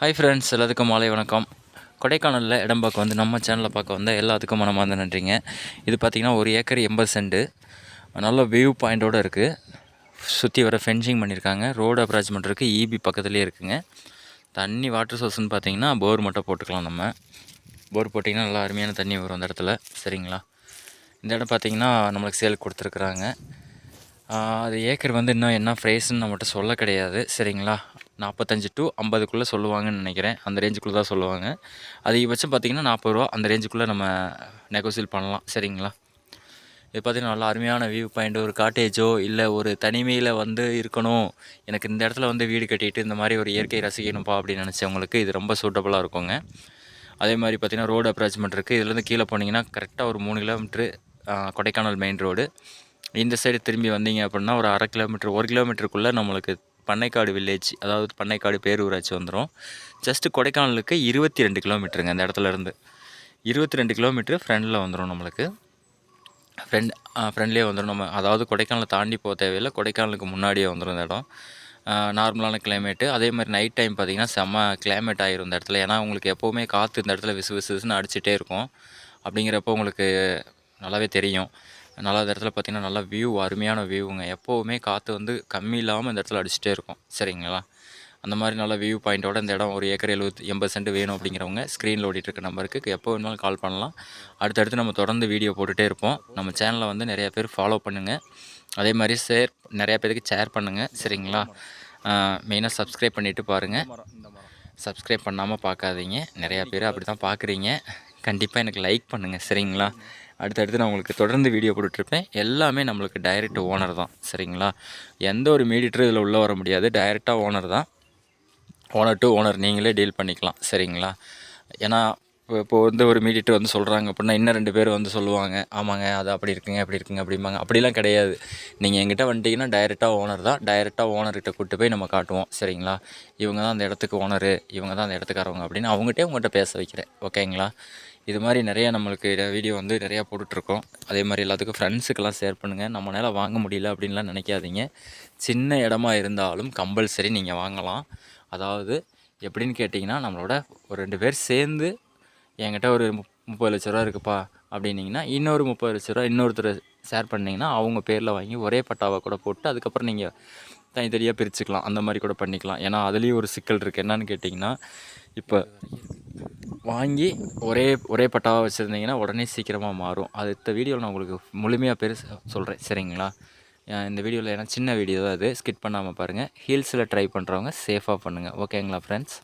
Hi friends, எல்லாத்துக்கும் மாலை வணக்கம். கொடைக்கானலில் இடம் பார்க்க வந்து நம்ம சேனலில் பார்க்க வந்த எல்லாத்துக்கும் மனமார்ந்த நன்றிங்க. இது பார்த்திங்கன்னா 1 ஏக்கர் 80 சென்ட், நல்ல வியூ பாயிண்ட்டோடு இருக்குது. சுற்றி வர ஃபென்சிங் பண்ணியிருக்காங்க. ரோடு அப்ராச்மெண்ட் இருக்குது. இபி பக்கத்துலேயே இருக்குங்க. தண்ணி வாட்டர் சோர்ஸ்னு பார்த்திங்கன்னா போர் மட்டும் போட்டுக்கலாம். நம்ம போர் போட்டிங்கன்னா நல்லா அருமையான தண்ணி வரும் அந்த இடத்துல. சரிங்களா? இந்த இடம் பார்த்திங்கன்னா நம்மளுக்கு சேல் கொடுத்துருக்குறாங்க. அது ஏக்கர் வந்து இன்னும் என்ன ப்ரைஸ்ன்னு நம்மகிட்ட சொல்ல கிடையாது. சரிங்களா? 45 to 50க்குள்ளே சொல்லுவாங்கன்னு நினைக்கிறேன். அந்த ரேஞ்சுக்குள்ளே தான் சொல்லுவாங்க. அதிகபட்சம் பார்த்திங்கன்னா 40 ரூபா அந்த ரேஞ்சுக்குள்ளே நம்ம நெகோசியேட் பண்ணலாம். சரிங்களா? இது பார்த்திங்கன்னா நல்லா அருமையான வியூ பாயிண்ட். ஒரு காட்டேஜோ இல்லை ஒரு தனிமையில் வந்து இருக்கணும், எனக்கு இந்த இடத்துல வந்து வீடு கட்டிட்டு இந்த மாதிரி ஒரு இயற்கை ரசிக்கணும்ப்பா அப்படின்னு நினச்சவங்களுக்கு இது ரொம்ப சூட்டபுளாக இருக்குங்க. அதே மாதிரி பார்த்திங்கன்னா ரோடு அப்ராச்மெண்ட் இருக்குது. இதுலேருந்து கீழே போனீங்கன்னா கரெக்டாக ஒரு 3 கிலோமீட்ரு கொடைக்கானல் மெயின் ரோடு. இந்த சைடு திரும்பி வந்தீங்க அப்படின்னா ஒரு 1/2 கிலோமீட்டர் 1 கிலோமீட்டருக்குள்ளே நம்மளுக்கு பண்ணைக்காடு வில்லேஜ், அதாவது பண்ணைக்காடு பேரூராட்சி வந்துடும். ஜஸ்ட்டு கொடைக்கானலுக்கு 22 கிலோமீட்டருங்க. அந்த இடத்துலேருந்து 22 கிலோமீட்ரு ஃப்ரெண்டில் வந்துடும் நம்மளுக்கு. ஃப்ரெண்ட்லேயே வந்துடும். நம்ம அதாவது கொடைக்கானலை தாண்டி போக தேவையில்லை, கொடைக்கானலுக்கு முன்னாடியே வந்துடும் இந்த இடம். நார்மலான கிளைமேட்டு. அதே மாதிரி நைட் டைம் பார்த்திங்கன்னா செம்ம கிளைமேட் ஆகிரும் இந்த இடத்துல. ஏன்னா உங்களுக்கு எப்போவுமே காற்று இந்த இடத்துல விசு விசுன்னு அடிச்சிட்டே இருக்கும். அப்படிங்கிறப்போ உங்களுக்கு நல்லாவே தெரியும். நல்லா இந்த இடத்துல பார்த்திங்கன்னா நல்லா வியூ, அருமையான வியூவுங்க. எப்போவுமே காற்று வந்து கம்மி இல்லாமல் இந்த இடத்துல அடிச்சுட்டே இருக்கும். சரிங்களா? அந்த மாதிரி நல்ல வியூ பாயிண்ட்டோட இந்த இடம் 1 ஏக்கர் 80 சென்ட் வேணும் அப்படிங்கிறவங்க ஸ்க்ரீனில் ஓடிட்டுருக்க நம்பருக்கு எப்போ வேணாலும் கால் பண்ணலாம். அடுத்தடுத்து நம்ம தொடர்ந்து வீடியோ போட்டுகிட்டே இருப்போம். நம்ம சேனலை வந்து நிறையா பேர் ஃபாலோ பண்ணுங்கள். அதே மாதிரி நிறையா பேருக்கு ஷேர் பண்ணுங்கள். சரிங்களா? மெயினாக சப்ஸ்கிரைப் பண்ணிவிட்டு பாருங்கள். சப்ஸ்கிரைப் பண்ணாமல் பார்க்காதீங்க. நிறையா பேர் அப்படி தான் பார்க்குறீங்க. கண்டிப்பாக எனக்கு லைக் பண்ணுங்கள். சரிங்களா? அடுத்தடுத்து நான் உங்களுக்கு தொடர்ந்து வீடியோ போட்டுட்ருப்பேன். எல்லாமே நம்மளுக்கு டைரெக்ட் ஓனர் தான். சரிங்களா? எந்த ஒரு மீடியேட்டரும் இதில் உள்ளே வர முடியாது. டைரெக்டாக ஓனர் தான். ஓனர் டு ஓனர் நீங்களே டீல் பண்ணிக்கலாம். சரிங்களா? ஏன்னா இப்போது வந்து ஒரு மீடியேட்டர் வந்து சொல்கிறாங்க அப்படின்னா இன்னும் 2 பேர் வந்து சொல்லுவாங்க, ஆமாங்க அது அப்படி இருக்குங்க இப்படி இருக்குங்க அப்படிம்பாங்க. அப்படிலாம் கிடையாது. நீங்கள் எங்கிட்ட வந்துட்டிங்கன்னா டைரெக்டாக ஓனர் தான். டைரெக்டாக ஓனர்கிட்ட கூப்பிட்டு போய் நம்ம காட்டுவோம். சரிங்களா? இவங்க தான் அந்த இடத்துக்கு ஓனரு, இவங்க தான் அந்த இடத்துக்காரவங்க அப்படின்னு உங்கள்கிட்ட பேச வைக்கிறேன். ஓகேங்களா? இது மாதிரி நிறையா நம்மளுக்கு வீடியோ வந்து நிறையா போட்டுட்ருக்கோம். அதே மாதிரி எல்லாத்துக்கும் ஃப்ரெண்ட்ஸுக்கெல்லாம் ஷேர் பண்ணுங்கள். நம்மளால் வாங்க முடியல அப்படின்லாம் நினைக்காதீங்க. சின்ன இடமா இருந்தாலும் கம்பல்சரி நீங்கள் வாங்கலாம். அதாவது எப்படின்னு கேட்டிங்கன்னா, நம்மளோட ஒரு 2 பேர் சேர்ந்து என்கிட்ட ஒரு 30 லட்ச ரூபா இருக்குப்பா அப்படின்னிங்கன்னா, இன்னொரு 30 லட்ச ரூபா இன்னொருத்தர் ஷேர் பண்ணிங்கன்னா அவங்க பேரில் வாங்கி ஒரே பட்டாவை கூட போட்டு அதுக்கப்புறம் நீங்கள் தனித்தனியாக பிரிச்சுக்கலாம். அந்த மாதிரி கூட பண்ணிக்கலாம். ஏன்னா அதுலேயும் ஒரு சிக்கல் இருக்குது. என்னன்னு கேட்டிங்கன்னா, இப்போ வாங்கி ஒரே பட்டாவாக வச்சுருந்தீங்கன்னா உடனே சீக்கிரமாக மாறும். அடுத்த வீடியோவில் நான் உங்களுக்கு முழுமையாக சொல்கிறேன். சரிங்களா? இந்த வீடியோவில் ஏன்னா சின்ன வீடியோ தான் அது, ஸ்கிப் பண்ணாமல் பாருங்கள். ஹீல்ஸில் ட்ரை பண்ணுறவங்க சேஃபாக பண்ணுங்கள். ஓகேங்களா ஃப்ரெண்ட்ஸ்?